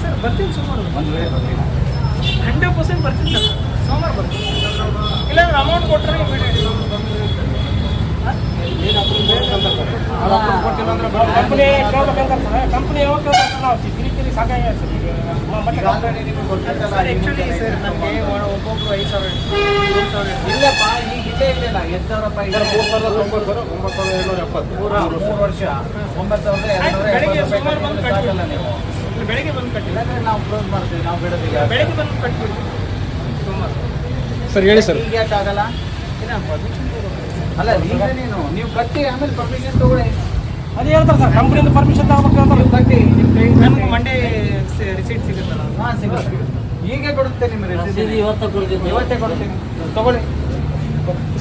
Sir ಬರ್ತೀನಿ ಸುಮಾರು 100% ಬರ್ತೀನಿ ಸರ್, ಸೋಮವಾರ ಬರ್ತೀನಿ. ಇಲ್ಲಾಂದ್ರೆ ಅಮೌಂಟ್ ಕೊಟ್ಟರೆ ಕಂಪ್ನಿ ಯಾವಾಗ ನಾವು ಕಿರಿಕಿರಿ ಸಾಕಾಗಿ ಸರ್. ಆ್ಯಕ್ಚುಲಿ ಸರ್ ನನಗೆ ಒಬ್ಬೊಬ್ರು 5,000 ಇಲ್ಲಪ್ಪ, ಈಗ ಇಲ್ಲೇ ಇದೆಯಲ್ಲ 8,000 ರೂಪಾಯಿ 3 ವರ್ಷ 9,200 ಬೆಳಿಗ್ಗೆ ಸುಮಾರು ಬಂದು ಸಾಕಲ್ಲ ನೀವು. ಬೆಳಿಗ್ಗೆ ಬಂದು ಕಟ್ಟಿಲ್ಲ, ನಾವು ಕ್ಲೋಸ್ ಮಾಡ್ತೀವಿ, ನಾವು ಬಿಡೋದಿಲ್ಲ. ಬೆಳಿಗ್ಗೆ ಬಂದು ಕಟ್ಬಿಡ್ತೀವಿ ಸುಮಾರು. ಸರ್ ಹೇಳಿ ಸರ್. ಈಗ ಯಾಕಾಗಲ್ಲ? ಅಲ್ಲ ಈಗ ನೀವು ಕಟ್ಟಿ ಆಮೇಲೆ ಪರ್ಮಿಷನ್ ತಗೊಳ್ಳಿ. ಅದು ಹೇಳ್ತಾರೆ ಸರ್, ಕಂಪ್ನಿಯಿಂದ ಪರ್ಮಿಷನ್ ತಗೋಬೇಕು. ನೀವು ಕಟ್ಟಿ ನಮ್ಗೆ ಮಂಡೇ ರಿಸೀಟ್ ಸಿಗುತ್ತಲ್ಲ. ಹಾಂ ಸಿಗುತ್ತೆ. ಈಗ ಕೊಡುತ್ತೆ ನಿಮ್ಮ ರಸೀದಿ. ಇವತ್ತೇ ಕೊಡ್ತೀನಿ, ತಗೊಳ್ಳಿ.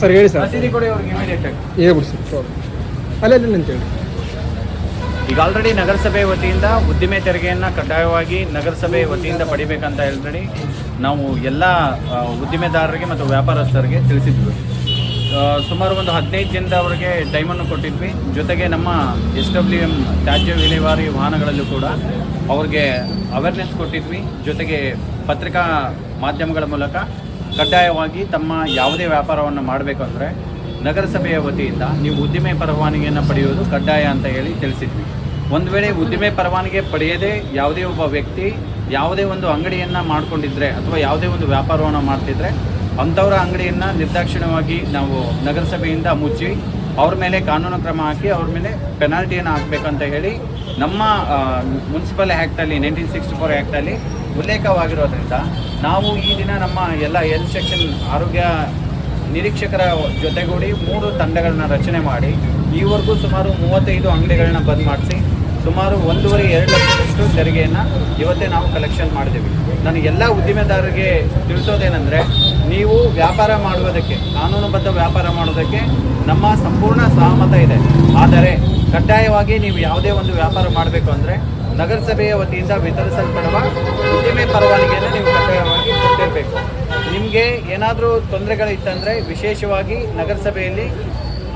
ಸರ್ ಹೇಳಿ ಸರ್. ರಸೀದಿ ಕೊಡಿ ಅವ್ರಿಗೆ ಇಮಿಡಿಯೇಟ್ ಆಗಿ. ಹೇಳ್ಬಿಡಿ ಸರ್. ಅಲ್ಲೇ ಅಂತ ಹೇಳಿ. ಈಗ ಆಲ್ರೆಡಿ ನಗರಸಭೆ ವತಿಯಿಂದ ಉದ್ದಿಮೆ ತೆರಿಗೆಯನ್ನು ಕಡ್ಡಾಯವಾಗಿ ನಗರಸಭೆ ವತಿಯಿಂದ ಪಡಿಬೇಕಂತ ಆಲ್ರೆಡಿ ನಾವು ಎಲ್ಲ ಉದ್ದಿಮೆದಾರರಿಗೆ ಮತ್ತು ವ್ಯಾಪಾರಸ್ಥರಿಗೆ ತಿಳಿಸಿದ್ವಿ. ಸುಮಾರು ಒಂದು 15 ದಿನದವರೆಗೆ ಟೈಮನ್ನು ಕೊಟ್ಟಿದ್ವಿ. ಜೊತೆಗೆ ನಮ್ಮ SWM ತ್ಯಾಜ್ಯ ವಿಲೇವಾರಿ ವಾಹನಗಳಲ್ಲೂ ಕೂಡ ಅವ್ರಿಗೆ ಅವೇರ್ನೆಸ್ ಕೊಟ್ಟಿದ್ವಿ. ಜೊತೆಗೆ ಪತ್ರಿಕಾ ಮಾಧ್ಯಮಗಳ ಮೂಲಕ ಕಡ್ಡಾಯವಾಗಿ ತಮ್ಮ ಯಾವುದೇ ವ್ಯಾಪಾರವನ್ನು ಮಾಡಬೇಕು ಅಂದರೆ ನಗರಸಭೆಯ ವತಿಯಿಂದ ನೀವು ಉದ್ದಿಮೆ ಪರವಾನಗಿಯನ್ನು ಪಡೆಯುವುದು ಕಡ್ಡಾಯ ಅಂತ ಹೇಳಿ ತಿಳಿಸಿದ್ವಿ. ಒಂದು ವೇಳೆ ಉದ್ದಿಮೆ ಪರವಾನಗಿ ಪಡೆಯದೇ ಯಾವುದೇ ಒಬ್ಬ ವ್ಯಕ್ತಿ ಯಾವುದೇ ಒಂದು ಅಂಗಡಿಯನ್ನು ಮಾಡಿಕೊಂಡಿದ್ರೆ ಅಥವಾ ಯಾವುದೇ ಒಂದು ವ್ಯಾಪಾರವನ್ನು ಮಾಡ್ತಿದ್ರೆ ಅಂಥವರ ಅಂಗಡಿಯನ್ನು ನಿರ್ದಾಕ್ಷಿಣ್ಯವಾಗಿ ನಾವು ನಗರಸಭೆಯಿಂದ ಮುಚ್ಚಿ ಅವ್ರ ಮೇಲೆ ಕಾನೂನು ಕ್ರಮ ಹಾಕಿ ಅವ್ರ ಮೇಲೆ ಪೆನಾಲ್ಟಿಯನ್ನು ಹಾಕಬೇಕಂತ ಹೇಳಿ ನಮ್ಮ ಮುನ್ಸಿಪಲ್ ಆ್ಯಕ್ಟಲ್ಲಿ 1964 ಆ್ಯಕ್ಟಲ್ಲಿ ಉಲ್ಲೇಖವಾಗಿರೋದ್ರಿಂದ ನಾವು ಈ ದಿನ ನಮ್ಮ ಎಲ್ಲ ಹೆಲ್ತ್ ಸೆಕ್ಷನ್ ಆರೋಗ್ಯ ನಿರೀಕ್ಷಕರ ಜೊತೆಗೂಡಿ 3 ತಂಡಗಳನ್ನ ರಚನೆ ಮಾಡಿ ಈವರೆಗೂ ಸುಮಾರು 35 ಅಂಗಡಿಗಳನ್ನ ಬಂದ್ ಮಾಡಿಸಿ ಸುಮಾರು 1.5-2 ಲಕ್ಷದಷ್ಟು ತೆರಿಗೆಯನ್ನು ಇವತ್ತೇ ನಾವು ಕಲೆಕ್ಷನ್ ಮಾಡಿದ್ದೀವಿ. ನಾನು ಎಲ್ಲ ಉದ್ದಿಮೆದಾರರಿಗೆ ತಿಳಿಸೋದೇನೆಂದರೆ, ನೀವು ವ್ಯಾಪಾರ ಮಾಡುವುದಕ್ಕೆ, ಕಾನೂನುಬದ್ಧ ವ್ಯಾಪಾರ ಮಾಡೋದಕ್ಕೆ ನಮ್ಮ ಸಂಪೂರ್ಣ ಸಹಮತ ಇದೆ. ಆದರೆ ಕಡ್ಡಾಯವಾಗಿ ನೀವು ಯಾವುದೇ ಒಂದು ವ್ಯಾಪಾರ ಮಾಡಬೇಕು ಅಂದರೆ ನಗರಸಭೆಯ ವತಿಯಿಂದ ವಿತರಿಸಲ್ಪಡುವ ಉದ್ದಿಮೆ ಪರವಾನಗಿಯನ್ನು ನೀವು ಕಡ್ಡಾಯವಾಗಿ ಕೊಟ್ಟಿರಬೇಕು. ನಿಮಗೆ ಏನಾದರೂ ತೊಂದರೆಗಳಿತ್ತಂದರೆ ವಿಶೇಷವಾಗಿ ನಗರಸಭೆಯಲ್ಲಿ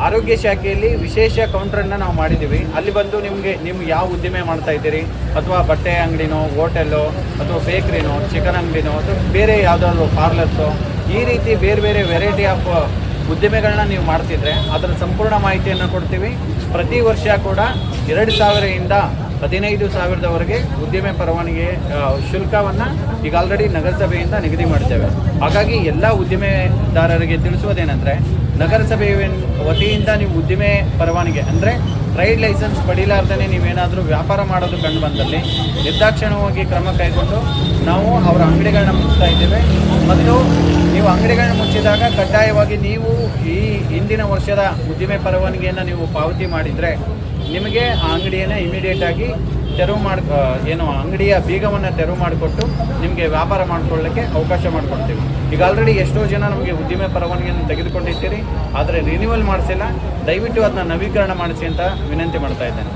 ಆರೋಗ್ಯ ಶಾಖೆಯಲ್ಲಿ ವಿಶೇಷ ಕೌಂಟ್ರನ್ನು ನಾವು ಮಾಡಿದ್ದೀವಿ. ಅಲ್ಲಿ ಬಂದು ನಿಮ್ಗೆ ಯಾವ ಉದ್ದಿಮೆ ಮಾಡ್ತಾ ಇದ್ದೀರಿ, ಅಥವಾ ಬಟ್ಟೆ ಅಂಗಡಿನೋ, ಹೋಟೆಲ್ಲೋ, ಅಥವಾ ಬೇಕ್ರಿನೋ, ಚಿಕನ್ ಅಂಗಡಿನೋ, ಅಥವಾ ಬೇರೆ ಯಾವುದಾದ್ರು ಪಾರ್ಲರ್ಸೋ, ಈ ರೀತಿ ಬೇರೆ ಬೇರೆ ವೆರೈಟಿ ಆಫ್ ಉದ್ದಿಮೆಗಳನ್ನ ನೀವು ಮಾಡ್ತಿದ್ರೆ ಅದರ ಸಂಪೂರ್ಣ ಮಾಹಿತಿಯನ್ನು ಕೊಡ್ತೀವಿ. ಪ್ರತಿ ವರ್ಷ ಕೂಡ 2,000ರಿಂದ 15,000ದವರೆಗೆ ಉದ್ದಿಮೆ ಪರವಾನಗಿ ಶುಲ್ಕವನ್ನು ಈಗ ಆಲ್ರೆಡಿ ನಗರಸಭೆಯಿಂದ ನಿಗದಿ ಮಾಡ್ತೇವೆ. ಹಾಗಾಗಿ ಎಲ್ಲ ಉದ್ದಿಮೆದಾರರಿಗೆ ತಿಳಿಸುವುದೇನೆಂದರೆ, ನಗರಸಭೆಯ ವತಿಯಿಂದ ನೀವು ಉದ್ದಿಮೆ ಪರವಾನಗಿ ಅಂದರೆ ಟ್ರೇಡ್ ಲೈಸೆನ್ಸ್ ಪಡೀಲಾರ್ದೇ ನೀವೇನಾದರೂ ವ್ಯಾಪಾರ ಮಾಡೋದು ಕಂಡು ಬಂದಲ್ಲಿ ನಿರ್ದಾಕ್ಷಿಣ್ಯವಾಗಿ ಕ್ರಮ ಕೈಗೊಂಡು ನಾವು ಅವರ ಅಂಗಡಿಗಳನ್ನ ಮುಚ್ತಾ ಇದ್ದೇವೆ. ಮತ್ತು ನೀವು ಅಂಗಡಿಗಳನ್ನ ಮುಚ್ಚಿದಾಗ ಕಡ್ಡಾಯವಾಗಿ ನೀವು ಈ ಹಿಂದಿನ ವರ್ಷದ ಉದ್ದಿಮೆ ಪರವಾನಗಿಯನ್ನು ನೀವು ಪಾವತಿ ಮಾಡಿದರೆ ನಿಮಗೆ ಆ ಅಂಗಡಿಯನ್ನು ಇಮಿಡಿಯೇಟಾಗಿ ತೆರವು ಅಂಗಡಿಯ ಬೀಗವನ್ನು ತೆರವು ಮಾಡಿಕೊಟ್ಟು ನಿಮಗೆ ವ್ಯಾಪಾರ ಮಾಡಿಕೊಳ್ಳಲಿಕ್ಕೆ ಅವಕಾಶ ಮಾಡಿಕೊಡ್ತೀವಿ. ಈಗ ಆಲ್ರೆಡಿ ಎಷ್ಟೋ ಜನ ನಮಗೆ ಉದ್ದಿಮೆ ಪರವಾನಗಿಯನ್ನು ತೆಗೆದುಕೊಂಡಿರ್ತೀರಿ, ಆದರೆ ರಿನ್ಯೂವಲ್ ಮಾಡಿಸಿಲ್ಲ. ದಯವಿಟ್ಟು ಅದನ್ನ ನವೀಕರಣ ಮಾಡಿಸಿ ಅಂತ ವಿನಂತಿ ಮಾಡ್ತಾ ಇದ್ದೇನೆ.